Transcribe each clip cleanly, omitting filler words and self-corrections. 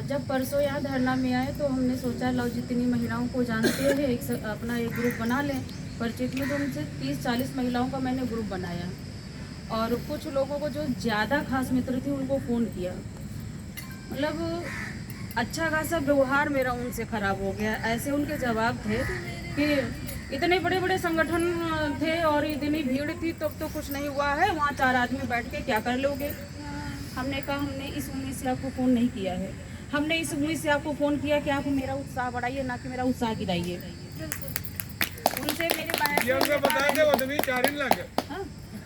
जब परसों यहाँ धरना में आए तो हमने सोचा लो जितनी महिलाओं को जानते हैं अपना एक ग्रुप बना लें। परिचित में तो उनसे 30-40 महिलाओं का मैंने ग्रुप बनाया और कुछ लोगों को जो ज़्यादा खास मित्र थी उनको फ़ोन किया। मतलब अच्छा खासा व्यवहार मेरा उनसे ख़राब हो गया। ऐसे उनके जवाब थे कि इतने बड़े बड़े संगठन थे और इतनी भीड़ थी तब तो कुछ नहीं हुआ है, वहाँ 4 आदमी बैठ के क्या कर लोगे। हमने कहा हमने इस उम्मीद से आपको फ़ोन नहीं किया है, हमने इस उम्मीद से आपको फ़ोन किया कि आप मेरा उत्साह बढ़ाइए, ना कि मेरा उत्साह गिराइए। उनसे मेरे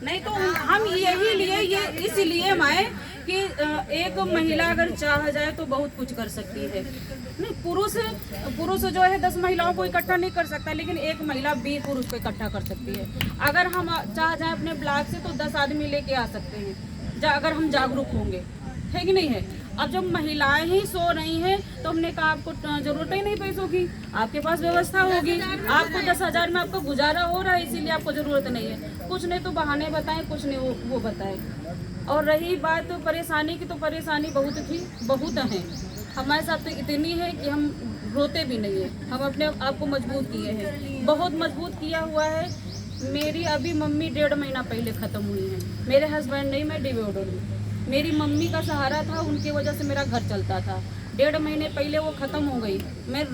नहीं तो हम यही लिए ये इसलिए आए कि एक महिला अगर चाह जाए तो बहुत कुछ कर सकती है। नहीं, पुरुष जो है 10 महिलाओं को इकट्ठा नहीं कर सकता, लेकिन एक महिला 20 पुरुष को इकट्ठा कर सकती है। अगर हम चाह जाए अपने ब्लॉक से तो 10 आदमी लेके आ सकते हैं, अगर हम जागरूक होंगे, है कि नहीं है। अब जब महिलाएं ही सो रही हैं तो हमने कहा आपको जरूरत ही नहीं पैसों की, आपके पास व्यवस्था होगी, आपको 10,000 में आपको गुजारा हो रहा है, इसीलिए आपको ज़रूरत नहीं है। कुछ नहीं तो बहाने बताएं, कुछ नहीं वो बताएं। और रही बात परेशानी की, तो परेशानी बहुत है। हमारे साथ तो इतनी है कि हम रोते भी नहीं है। हम अपने आप को मजबूत किए हैं, बहुत मजबूत किया हुआ है। मेरी अभी मम्मी 1.5 महीना पहले ख़त्म हुई है। मेरे हस्बैंड नहीं, मैं डिवोर्ड हूँ। मेरी मम्मी का सहारा था, उनकी वजह से मेरा घर चलता था। 1.5 महीने पहले वो ख़त्म हो गई। मैं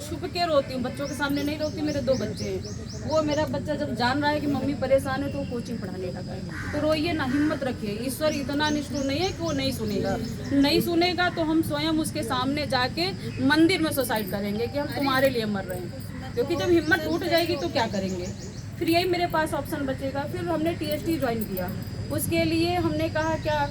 छुप के रोती हूँ, बच्चों के सामने नहीं रोती। मेरे 2 बच्चे हैं। वो मेरा बच्चा जब जान रहा है कि मम्मी परेशान है तो वो कोचिंग पढ़ाने लगा है। तो रोइए ना, हिम्मत रखिए। ईश्वर इतना निष्ठुर नहीं है कि वो नहीं सुनेगा तो हम स्वयं उसके सामने जाके मंदिर में सुसाइड करेंगे कि हम तुम्हारे लिए मर रहे हैं। क्योंकि जब हिम्मत टूट जाएगी तो क्या करेंगे। फिर यही मेरे पास ऑप्शन बचेगा। फिर हमने TST ज्वाइन किया। उसके लिए हमने कहा क्या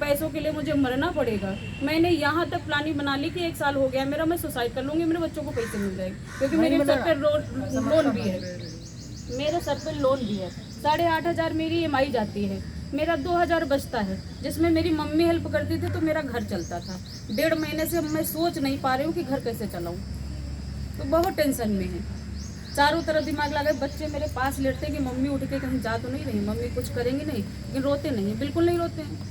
पैसों के लिए मुझे मरना पड़ेगा। मैंने यहाँ तक प्लानिंग बना ली कि 1 साल हो गया मेरा, मैं सुसाइड कर लूँगी, मेरे बच्चों को पैसे मिल जाएंगे। क्योंकि मेरे सर पे लोन भी है, मेरे सर पे लोन भी है। 8,500 मेरी EMI जाती है, मेरा 2,000 बचता है, जिसमें मेरी मम्मी हेल्प करती थी तो मेरा घर चलता था। 1.5 महीने से मैं सोच नहीं पा रही हूँ कि घर कैसे चलाऊँ। तो बहुत टेंशन में है, चारों तरफ दिमाग लगा। बच्चे मेरे पास लेटते कि मम्मी उठ के कहीं जा तो नहीं रही, मम्मी कुछ करेंगी नहीं, लेकिन रोते नहीं, बिल्कुल नहीं रोते हैं।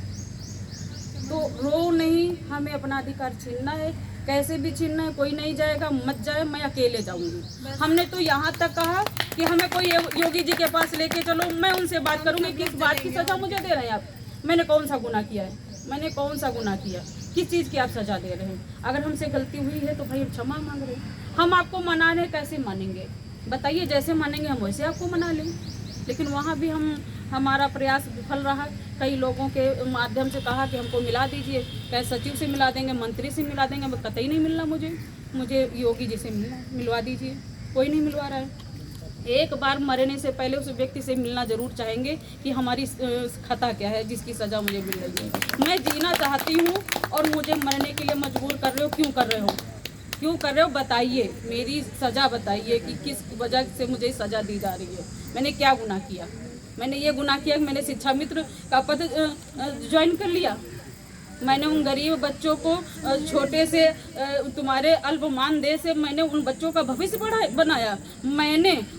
तो रो नहीं, हमें अपना अधिकार छीनना है, कैसे भी छीनना है। कोई नहीं जाएगा, मत जाए, मैं अकेले जाऊंगी। हमने तो यहाँ तक कहा कि हमें कोई योगी जी के पास लेके चलो, मैं उनसे बात करूंगी कि इस बात की सजा मुझे दे रहे हैं आप। मैंने कौन सा गुनाह किया है, मैंने कौन सा गुनाह किया, किस चीज़ की आप सजा दे रहे हैं। अगर हमसे गलती हुई है तो भाई क्षमा मांग रहे हैं। हम आपको मना रहे, कैसे मानेंगे बताइए। जैसे मानेंगे हम वैसे आपको मना लें। लेकिन वहाँ भी हमारा प्रयास विफल रहा। कई लोगों के माध्यम से कहा कि हमको मिला दीजिए, चाहे सचिव से मिला देंगे, मंत्री से मिला देंगे, कतई नहीं मिलना मुझे योगी जी से मिलवा दीजिए। कोई नहीं मिलवा रहा है। एक बार मरने से पहले उस व्यक्ति से मिलना जरूर चाहेंगे कि हमारी खता क्या है जिसकी सज़ा मुझे मिल रही है। मैं जीना चाहती हूँ और मुझे मरने के लिए मजबूर कर रहे हो। क्यों कर रहे हो बताइए, मेरी सज़ा बताइए कि किस वजह से मुझे सज़ा दी जा रही है। मैंने क्या गुनाह किया। मैंने ये गुनाह किया कि मैंने शिक्षा मित्र का पद ज्वाइन कर लिया। मैंने उन गरीब बच्चों को छोटे से तुम्हारे अल्प मानदेय से मैंने उन बच्चों का भविष्य बनाया।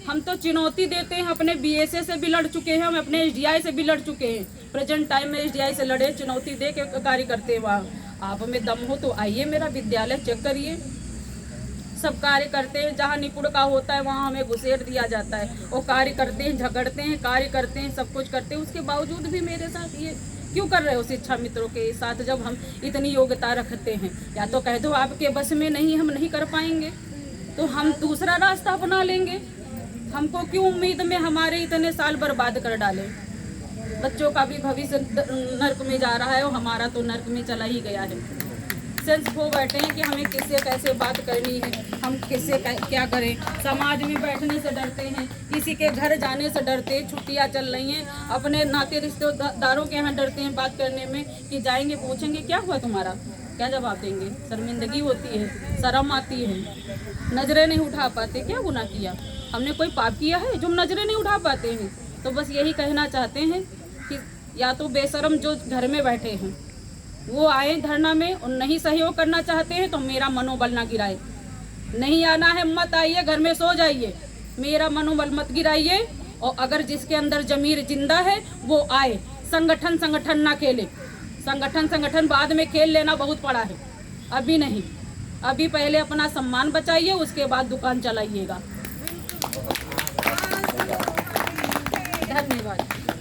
हम तो चुनौती देते हैं, अपने BSA से भी लड़ चुके हैं, हम अपने SDI से भी लड़ चुके हैं। प्रेजेंट टाइम में SDI से लड़े, चुनौती दे के कार्य करते हैं। वहाँ आप में दम हो तो आइए, मेरा विद्यालय चेक करिए। सब कार्य करते हैं, जहाँ निपुण का होता है वहाँ हमें घुसेड़ दिया जाता है। वो कार्य करते हैं, झगड़ते हैं, कार्य करते हैं, सब कुछ करते हैं। उसके बावजूद भी मेरे साथ ये क्यों कर रहे हो शिक्षा मित्रों के साथ, जब हम इतनी योग्यता रखते हैं। या तो कह दो आपके बस में नहीं, हम नहीं कर पाएंगे, तो हम दूसरा रास्ता अपना लेंगे। हमको क्यों उम्मीद में हमारे इतने साल बर्बाद कर डालें। बच्चों का भी भविष्य नर्क में जा रहा है और हमारा तो नर्क में चला ही गया है। सेंस खो बैठे हैं कि हमें किससे कैसे बात करनी है, हम किससे क्या करें। समाज में बैठने से डरते हैं, किसी के घर जाने से डरते हैं। छुट्टियां चल रही हैं, अपने नाते रिश्तेदारों के यहाँ डरते हैं बात करने में कि जाएंगे पूछेंगे क्या हुआ तुम्हारा, क्या जवाब देंगे। शर्मिंदगी होती है, शर्म आती है, नजरें नहीं उठा पाते। क्या गुनाह किया हमने, कोई पाप किया है जो हम नजरें नहीं उठा पाते हैं। तो बस यही कहना चाहते हैं कि या तो बेशरम जो घर में बैठे हैं वो आए धरना में, और नहीं सहयोग करना चाहते हैं तो मेरा मनोबल ना गिराए। नहीं आना है मत आइए, घर में सो जाइए, मेरा मनोबल मत गिराइए। और अगर जिसके अंदर जमीर जिंदा है वो आए। संगठन ना खेले, संगठन बाद में खेल लेना बहुत पड़ा है। अभी नहीं, अभी पहले अपना सम्मान बचाइए, उसके बाद दुकान चलाइएगा। धन्यवाद।